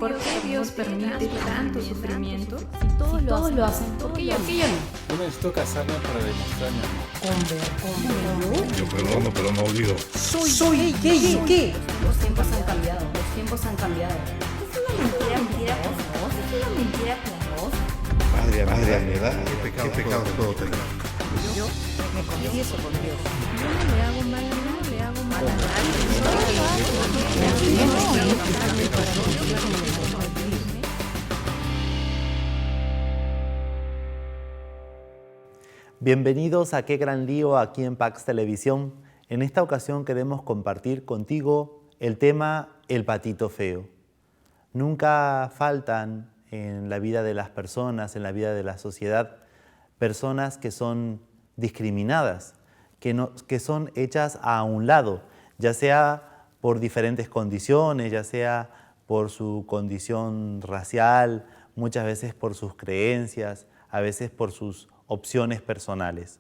¿Por qué Dios permite tanto sufrimiento? Si todos lo hacen, ¿por qué yo no? No necesito casarme para demostrar mi amor. Yo perdono, pero no olvido. Soy gay. ¿Qué? Los tiempos han cambiado, los tiempos han cambiado. Es una mentira piadosa, es una mentira piadosa. Madre, mi edad, qué pecado puedo tener. Yo me confieso con Dios. Yo no le hago mal a nadie. Bienvenidos a Qué Gran Lío aquí en Pax Televisión. En esta ocasión queremos compartir contigo el tema El patito feo. Nunca faltan en la vida de las personas, en la vida de la sociedad, personas que son discriminadas, que son hechas a un lado, ya sea por diferentes condiciones, ya sea por su condición racial, muchas veces por sus creencias, a veces por sus opciones personales.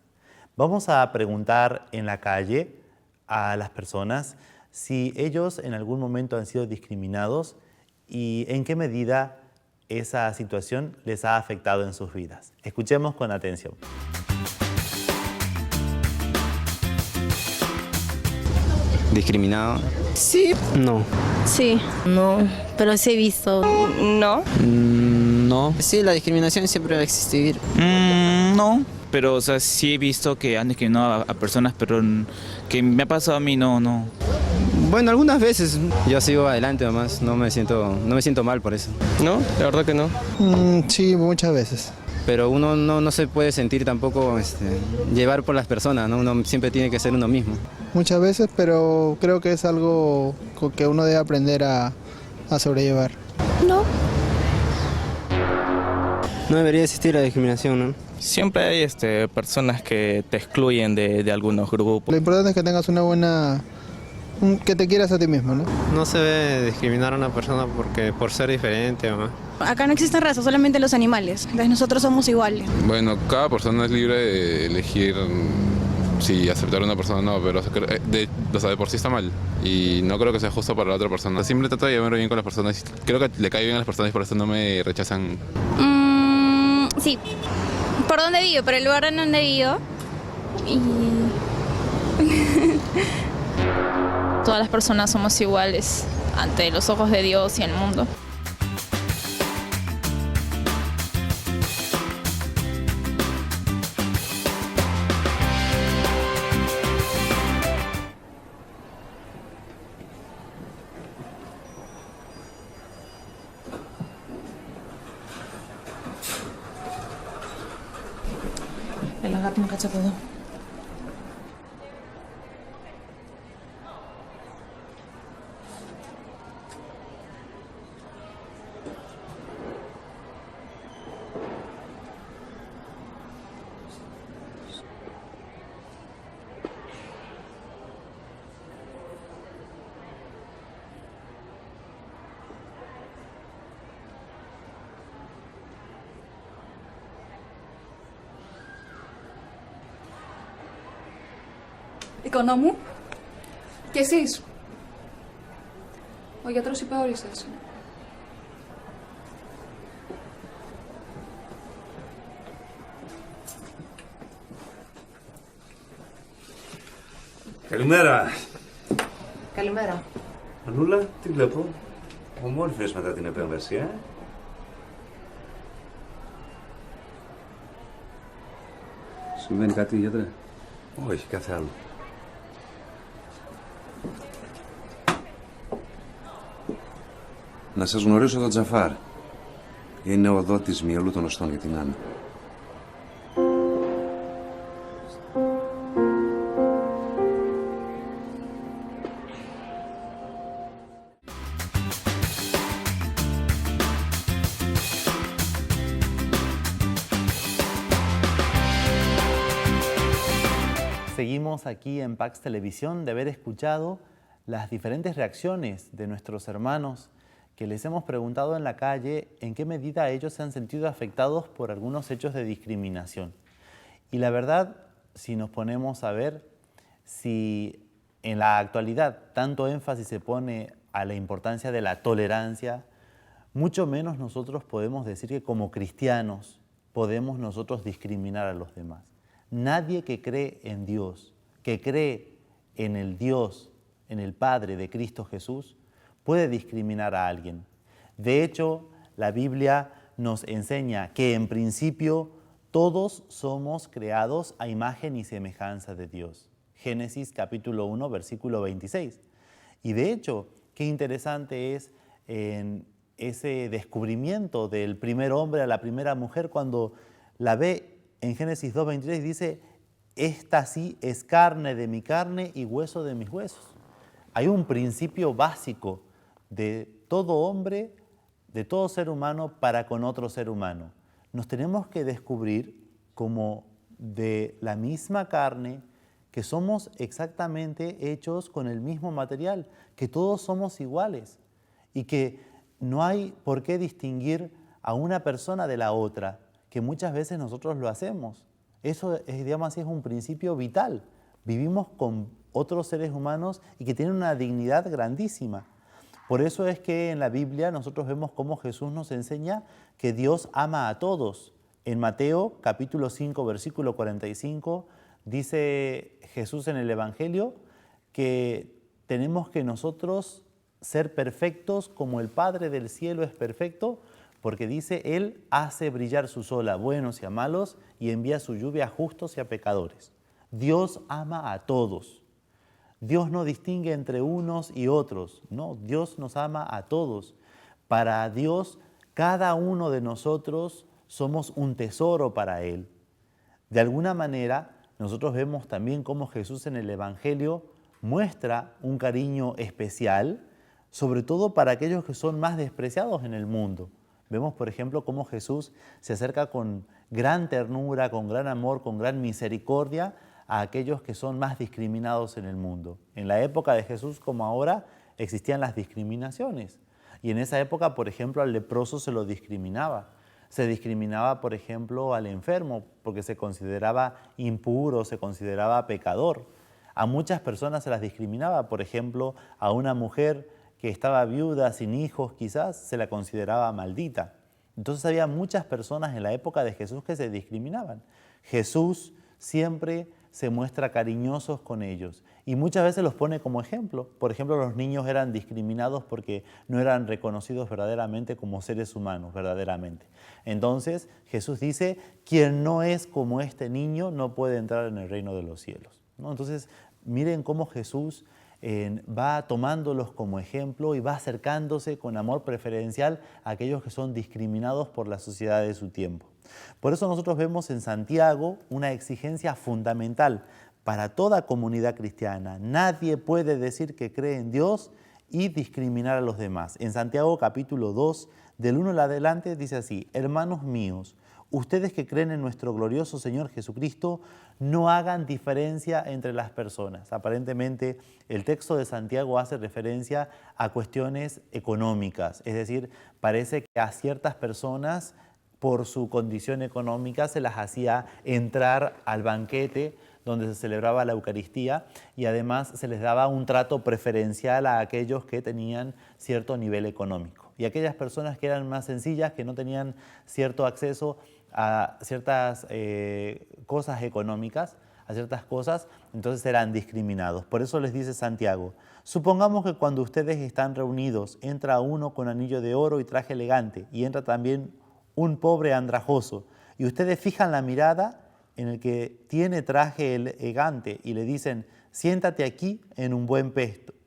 Vamos a preguntar en la calle a las personas si ellos en algún momento han sido discriminados y en qué medida esa situación les ha afectado en sus vidas. Escuchemos con atención. ¿Discriminado? Sí. No. Sí. No, pero sí he visto. No. No. Sí, la discriminación siempre va a existir. No, pero o sea, sí he visto que han discriminado a personas, pero que me ha pasado a mí no. Bueno, algunas veces. Yo sigo adelante nomás, no me siento mal por eso. No, la verdad que no. Sí, muchas veces. Pero uno no se puede sentir tampoco llevar por las personas, ¿no? Uno siempre tiene que ser uno mismo. Muchas veces, pero creo que es algo que uno debe aprender a sobrellevar. No. No debería existir la discriminación, ¿no? Siempre hay personas que te excluyen de algunos grupos. Lo importante es que tengas una buena... que te quieras a ti mismo, ¿no? No se debe discriminar a una persona por ser diferente o más. Acá no existen razas, solamente los animales. Entonces nosotros somos iguales. Bueno, cada persona es libre de elegir si aceptar a una persona o no, pero de por sí está mal. Y no creo que sea justo para la otra persona. Siempre trato de llevarme bien con las personas. Creo que le cae bien a las personas y por eso no me rechazan. Sí. ¿Por dónde vivo? Por el lugar en donde vivo. Y... Todas las personas somos iguales ante los ojos de Dios y el mundo. Elagap mo katsapado. Οικονόμου, και εσείς. Ο γιατρός είπε όρισες. Καλημέρα. Καλημέρα. Ανούλα, τι βλέπω. Ομόρφες μετά την επέμβαση, Συμβαίνει κάτι, γιατρέ? Όχι, κάθε άλλο. Να σας γνωρίσω τον Τζαφάρ. Είναι ο δότης μυαλού των οστών για την Άννα. Seguimos aquí en Pax Televisión de haber escuchado las diferentes reacciones de nuestros hermanos que les hemos preguntado en la calle en qué medida ellos se han sentido afectados por algunos hechos de discriminación. Y la verdad, si nos ponemos a ver, si en la actualidad tanto énfasis se pone a la importancia de la tolerancia, Mucho menos nosotros podemos decir que como cristianos podemos nosotros discriminar a los demás. Nadie que cree en Dios, que cree en el Dios, en el Padre de Cristo Jesús, puede discriminar a alguien. De hecho, la Biblia nos enseña que en principio todos somos creados a imagen y semejanza de Dios. Génesis capítulo 1, versículo 26. Y de hecho, qué interesante es en ese descubrimiento del primer hombre a la primera mujer cuando la ve en Génesis 2:23 dice, esta sí es carne de mi carne y hueso de mis huesos. Hay un principio básico de todo hombre, de todo ser humano para con otro ser humano. Nos tenemos que descubrir como de la misma carne, que somos exactamente hechos con el mismo material, que todos somos iguales y que no hay por qué distinguir a una persona de la otra, que muchas veces nosotros lo hacemos. Eso, digamos así, es un principio vital. Vivimos con otros seres humanos y que tienen una dignidad grandísima. Por eso es que en la Biblia nosotros vemos cómo Jesús nos enseña que Dios ama a todos. En Mateo capítulo 5, versículo 45, dice Jesús en el Evangelio que tenemos que nosotros ser perfectos como el Padre del cielo es perfecto, porque dice, Él hace brillar su sol a buenos y a malos y envía su lluvia a justos y a pecadores. Dios ama a todos. Dios no distingue entre unos y otros. No, Dios nos ama a todos. Para Dios, cada uno de nosotros somos un tesoro para Él. De alguna manera, nosotros vemos también cómo Jesús en el Evangelio muestra un cariño especial, sobre todo para aquellos que son más despreciados en el mundo. Vemos, por ejemplo, cómo Jesús se acerca con gran ternura, con gran amor, con gran misericordia a aquellos que son más discriminados en el mundo. En la época de Jesús, como ahora, existían las discriminaciones. Y en esa época, por ejemplo, al leproso se lo discriminaba. Se discriminaba, por ejemplo, al enfermo, porque se consideraba impuro, se consideraba pecador. A muchas personas se las discriminaba, por ejemplo, a una mujer que estaba viuda, sin hijos, quizás se la consideraba maldita. Entonces había muchas personas en la época de Jesús que se discriminaban. Jesús siempre se muestra cariñosos con ellos y muchas veces los pone como ejemplo. Por ejemplo, los niños eran discriminados porque no eran reconocidos verdaderamente como seres humanos, verdaderamente. Entonces Jesús dice, quien no es como este niño no puede entrar en el reino de los cielos, ¿no? Entonces miren cómo Jesús va tomándolos como ejemplo y va acercándose con amor preferencial a aquellos que son discriminados por la sociedad de su tiempo. Por eso nosotros vemos en Santiago una exigencia fundamental para toda comunidad cristiana. Nadie puede decir que cree en Dios y discriminar a los demás. En Santiago capítulo 2, del 1 en adelante, dice así, hermanos míos, ustedes que creen en nuestro glorioso Señor Jesucristo, no hagan diferencia entre las personas. Aparentemente, el texto de Santiago hace referencia a cuestiones económicas. Es decir, parece que a ciertas personas, por su condición económica, se las hacía entrar al banquete donde se celebraba la Eucaristía y además se les daba un trato preferencial a aquellos que tenían cierto nivel económico. Y aquellas personas que eran más sencillas, que no tenían cierto acceso a ciertas cosas económicas, a ciertas cosas, entonces eran discriminados. Por eso les dice Santiago, supongamos que cuando ustedes están reunidos, entra uno con anillo de oro y traje elegante, y entra también un pobre andrajoso, y ustedes fijan la mirada en el que tiene traje elegante y le dicen, siéntate aquí en un buen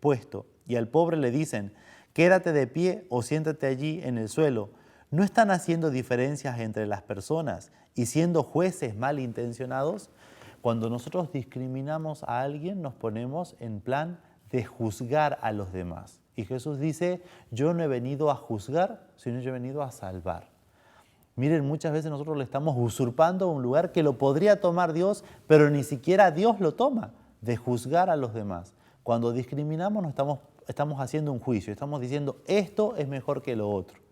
puesto, y al pobre le dicen, quédate de pie o siéntate allí en el suelo. ¿No están haciendo diferencias entre las personas y siendo jueces malintencionados? Cuando nosotros discriminamos a alguien, nos ponemos en plan de juzgar a los demás. Y Jesús dice, yo no he venido a juzgar, sino yo he venido a salvar. Miren, muchas veces nosotros le estamos usurpando un lugar que lo podría tomar Dios, pero ni siquiera Dios lo toma, de juzgar a los demás. Cuando discriminamos, estamos haciendo un juicio, estamos diciendo, esto es mejor que lo otro.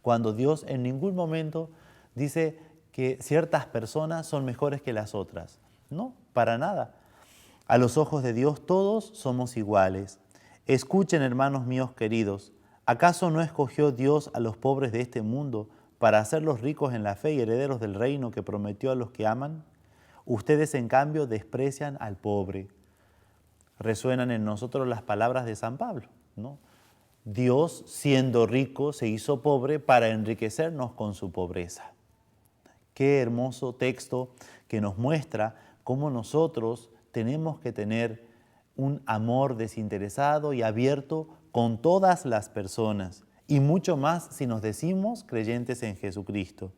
Cuando Dios en ningún momento dice que ciertas personas son mejores que las otras. No, para nada. A los ojos de Dios todos somos iguales. Escuchen, hermanos míos queridos, ¿Acaso no escogió Dios a los pobres de este mundo para hacerlos ricos en la fe y herederos del reino que prometió a los que aman? Ustedes, en cambio, desprecian al pobre. Resuenan en nosotros las palabras de San Pablo, ¿no? Dios, siendo rico, se hizo pobre para enriquecernos con su pobreza. Qué hermoso texto que nos muestra cómo nosotros tenemos que tener un amor desinteresado y abierto con todas las personas, y mucho más si nos decimos creyentes en Jesucristo.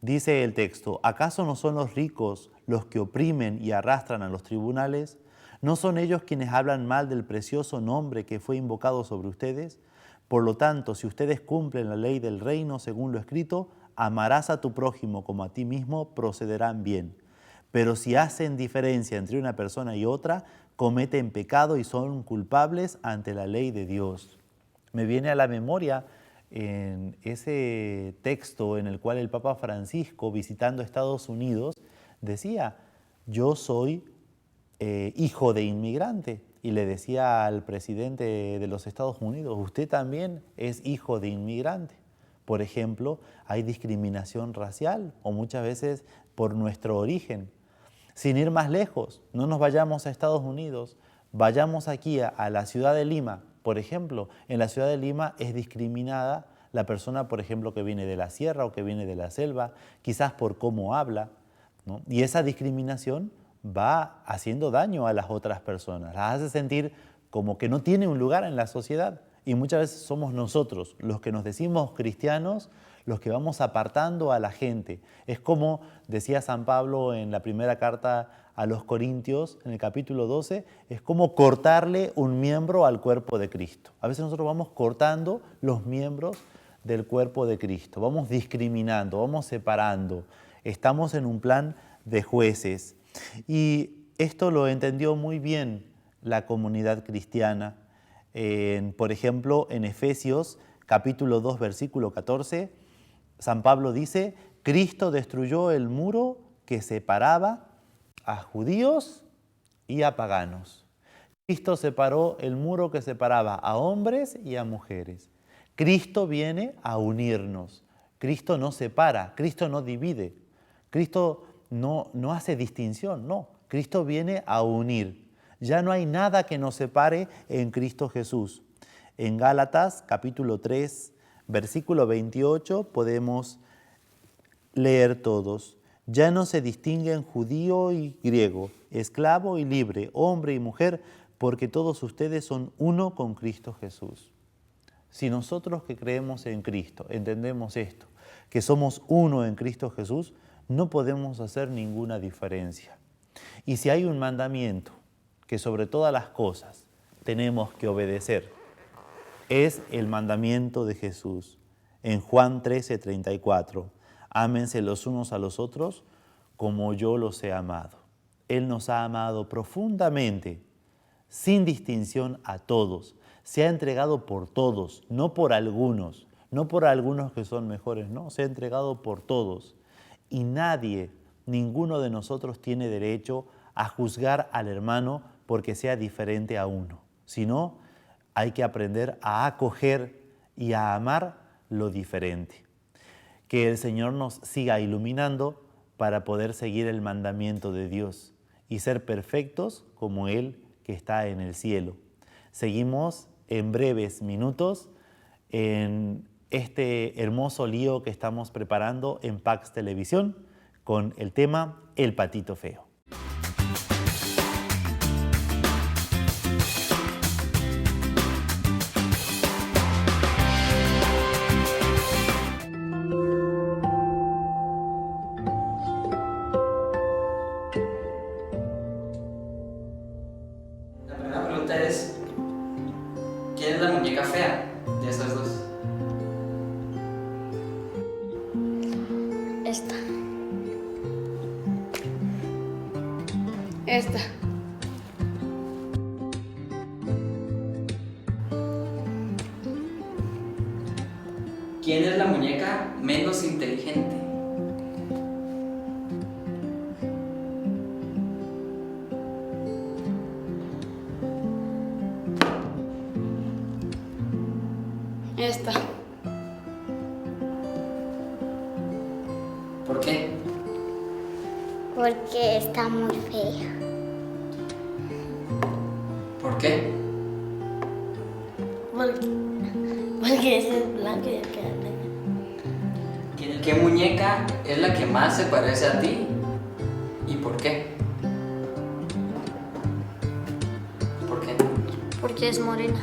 Dice el texto, ¿acaso no son los ricos los que oprimen y arrastran a los tribunales? ¿No son ellos quienes hablan mal del precioso nombre que fue invocado sobre ustedes? Por lo tanto, si ustedes cumplen la ley del reino según lo escrito, amarás a tu prójimo como a ti mismo, procederán bien. Pero si hacen diferencia entre una persona y otra, cometen pecado y son culpables ante la ley de Dios. Me viene a la memoria en ese texto en el cual el Papa Francisco, visitando Estados Unidos, decía, yo soy hijo de inmigrante. Y le decía al presidente de los Estados Unidos, usted también es hijo de inmigrante. Por ejemplo, hay discriminación racial o muchas veces por nuestro origen. Sin ir más lejos, no nos vayamos a Estados Unidos, vayamos aquí a la ciudad de Lima. Por ejemplo, en la ciudad de Lima es discriminada la persona, por ejemplo, que viene de la sierra o que viene de la selva, quizás por cómo habla, ¿no? Y esa discriminación va haciendo daño a las otras personas, las hace sentir como que no tiene un lugar en la sociedad. Y muchas veces somos nosotros, los que nos decimos cristianos, los que vamos apartando a la gente. Es como decía San Pablo en la primera carta a los Corintios, en el capítulo 12, es como cortarle un miembro al cuerpo de Cristo. A veces nosotros vamos cortando los miembros del cuerpo de Cristo, vamos discriminando, vamos separando, estamos en un plan de jueces. Y esto lo entendió muy bien la comunidad cristiana. Por ejemplo, en Efesios capítulo 2, versículo 14, San Pablo dice, Cristo destruyó el muro que separaba a judíos y a paganos. Cristo separó el muro que separaba a hombres y a mujeres. Cristo viene a unirnos. Cristo no separa, Cristo no divide. Cristo no hace distinción, no. Cristo viene a unir. Ya no hay nada que nos separe en Cristo Jesús. En Gálatas capítulo 3, versículo 28 podemos leer todos. Ya no se distinguen judío y griego, esclavo y libre, hombre y mujer, porque todos ustedes son uno con Cristo Jesús. Si nosotros que creemos en Cristo entendemos esto, que somos uno en Cristo Jesús, no podemos hacer ninguna diferencia. Y si hay un mandamiento que sobre todas las cosas tenemos que obedecer, es el mandamiento de Jesús. En Juan 13:34, ámense los unos a los otros como yo los he amado. Él nos ha amado profundamente, sin distinción a todos. Se ha entregado por todos, no por algunos que son mejores, no, se ha entregado por todos. Y nadie, ninguno de nosotros tiene derecho a juzgar al hermano porque sea diferente a uno, sino hay que aprender a acoger y a amar lo diferente. Que el Señor nos siga iluminando para poder seguir el mandamiento de Dios y ser perfectos como Él que está en el cielo. Seguimos en breves minutos en este hermoso lío que estamos preparando en Pax Televisión con el tema El Patito Feo. La primera pregunta es, ¿quién es la muñeca fea de estas dos? Esta. Esta. ¿Quién es la muñeca menos inteligente? Esta. ¿Por qué? Porque está muy fea. ¿Por qué? Porque esa es blanca y acá es negra. ¿Qué muñeca es la que más se parece a ti? ¿Y por qué? ¿Por qué? Porque es morena.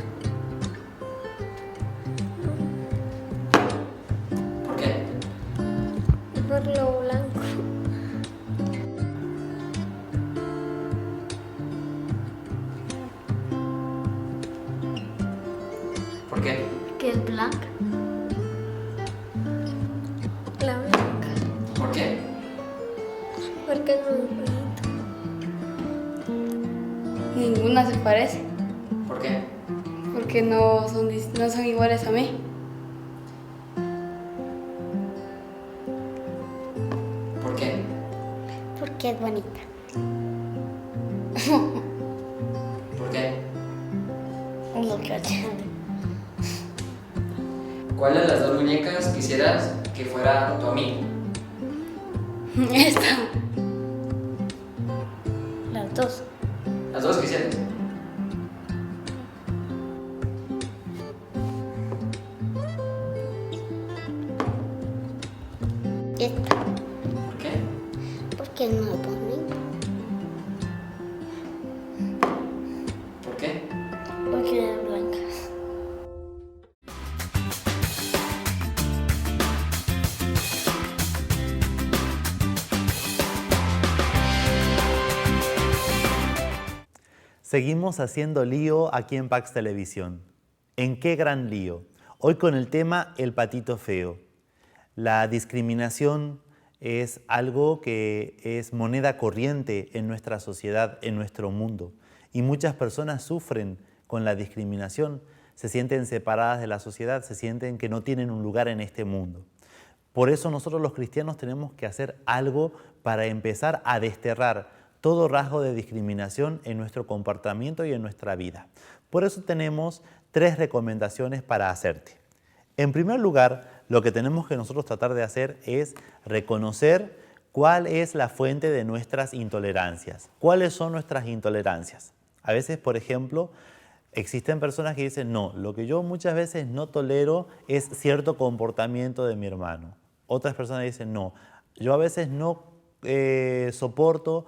¿Por qué? Por lo blanco. ¿Por qué? Que es blanca. La blanca. ¿Por qué? Porque es muy bonito. Ninguna se parece. ¿Por qué? Porque no son iguales a mí. ¿Por qué? Porque es bonita. ¿Por qué? Los cachetes. ¿Cuál de las dos muñecas quisieras que fuera tu amigo? Esta. Las dos. ¿Las dos quisieras? Esta. ¿Por qué? Porque es muy bonita. ¿Por qué? Porque es blanca. Seguimos haciendo lío aquí en Pax Televisión. ¿En qué gran lío? Hoy con el tema El patito feo. La discriminación es algo que es moneda corriente en nuestra sociedad, en nuestro mundo. Y muchas personas sufren con la discriminación, se sienten separadas de la sociedad, se sienten que no tienen un lugar en este mundo. Por eso nosotros los cristianos tenemos que hacer algo para empezar a desterrar todo rasgo de discriminación en nuestro comportamiento y en nuestra vida. Por eso tenemos 3 recomendaciones para hacerte. En primer lugar, lo que tenemos que nosotros tratar de hacer es reconocer cuál es la fuente de nuestras intolerancias. ¿Cuáles son nuestras intolerancias? A veces, por ejemplo, existen personas que dicen, no, lo que yo muchas veces no tolero es cierto comportamiento de mi hermano. Otras personas dicen, no, yo a veces no soporto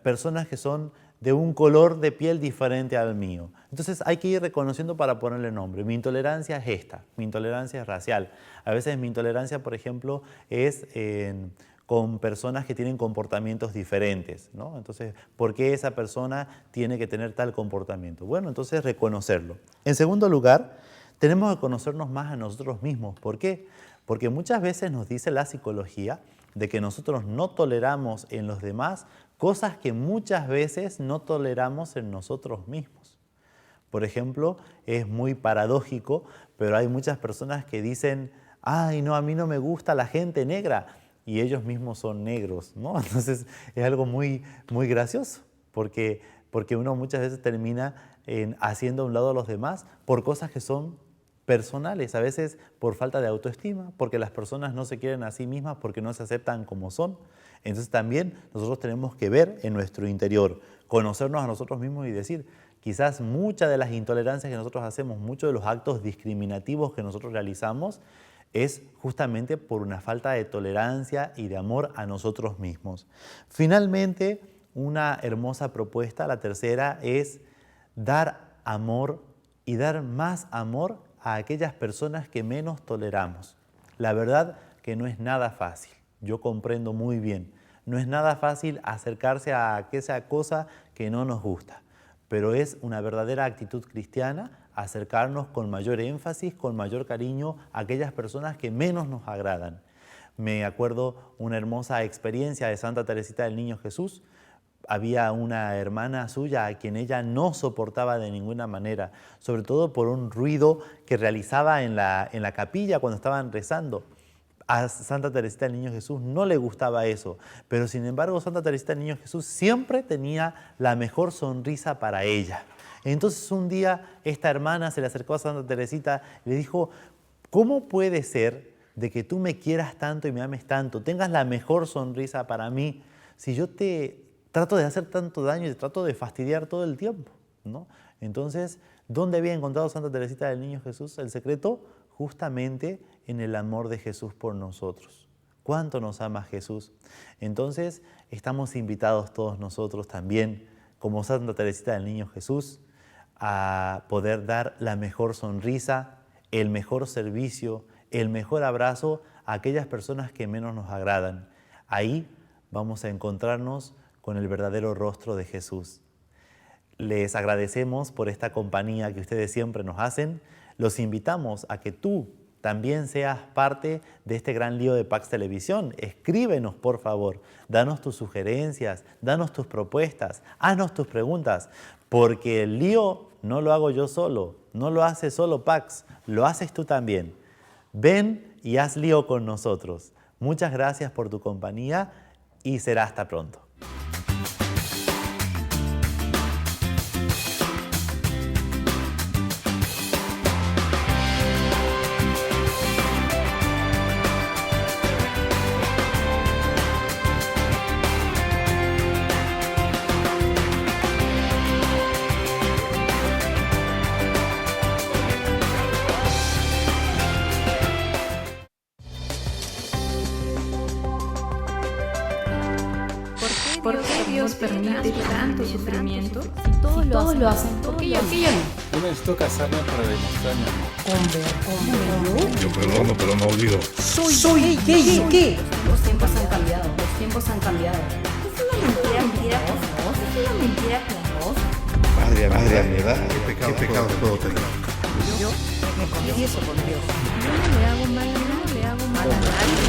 personas que son de un color de piel diferente al mío. Entonces hay que ir reconociendo para ponerle nombre. Mi intolerancia es esta, mi intolerancia es racial. A veces mi intolerancia, por ejemplo, es con personas que tienen comportamientos diferentes, ¿no? Entonces, ¿por qué esa persona tiene que tener tal comportamiento? Bueno, entonces reconocerlo. En segundo lugar, tenemos que conocernos más a nosotros mismos. ¿Por qué? Porque muchas veces nos dice la psicología de que nosotros no toleramos en los demás cosas que muchas veces no toleramos en nosotros mismos. Por ejemplo, es muy paradójico, pero hay muchas personas que dicen, ay, no, a mí no me gusta la gente negra, y ellos mismos son negros, ¿no? Entonces es algo muy, muy gracioso, porque uno muchas veces termina haciendo a un lado a los demás por cosas que son personales, a veces por falta de autoestima, porque las personas no se quieren a sí mismas porque no se aceptan como son. Entonces también nosotros tenemos que ver en nuestro interior, conocernos a nosotros mismos y decir, quizás muchas de las intolerancias que nosotros hacemos, muchos de los actos discriminativos que nosotros realizamos, es justamente por una falta de tolerancia y de amor a nosotros mismos. Finalmente, una hermosa propuesta, la tercera, es dar amor y dar más amor a aquellas personas que menos toleramos. La verdad que no es nada fácil, yo comprendo muy bien. No es nada fácil acercarse a aquella cosa que no nos gusta, pero es una verdadera actitud cristiana acercarnos con mayor énfasis, con mayor cariño a aquellas personas que menos nos agradan. Me acuerdo una hermosa experiencia de Santa Teresita del Niño Jesús. Había una hermana suya a quien ella no soportaba de ninguna manera, sobre todo por un ruido que realizaba en la capilla cuando estaban rezando. A Santa Teresita del Niño Jesús no le gustaba eso, pero sin embargo Santa Teresita del Niño Jesús siempre tenía la mejor sonrisa para ella. Entonces un día esta hermana se le acercó a Santa Teresita y le dijo, ¿cómo puede ser de que tú me quieras tanto y me ames tanto, tengas la mejor sonrisa para mí, si yo te trato de hacer tanto daño y te trato de fastidiar todo el tiempo, ¿no? Entonces, ¿dónde había encontrado Santa Teresita del Niño Jesús el secreto? Justamente en el amor de Jesús por nosotros. ¿Cuánto nos ama Jesús? Entonces, estamos invitados todos nosotros también, como Santa Teresita del Niño Jesús, a poder dar la mejor sonrisa, el mejor servicio, el mejor abrazo a aquellas personas que menos nos agradan. Ahí vamos a encontrarnos con el verdadero rostro de Jesús. Les agradecemos por esta compañía que ustedes siempre nos hacen. Los invitamos a que tú también seas parte de este gran lío de Pax Televisión. Escríbenos, por favor. Danos tus sugerencias, danos tus propuestas, haznos tus preguntas, porque el lío no lo hago yo solo, no lo hace solo Pax, lo haces tú también. Ven y haz lío con nosotros. Muchas gracias por tu compañía y será hasta pronto. ¿Por qué Dios permite tanto sufrimiento? Si todos lo hacen, ¿por qué yo no? Yo necesito casarme para demostrar mi amor. Yo perdono, pero no olvido. Soy gay. Los tiempos han cambiado, los tiempos han cambiado. Es una mentira piadosa, es una mentira piadosa. Madre mía, qué pecado todo tengo. Yo me confieso con Dios. No le hago mal a nadie. A nadie.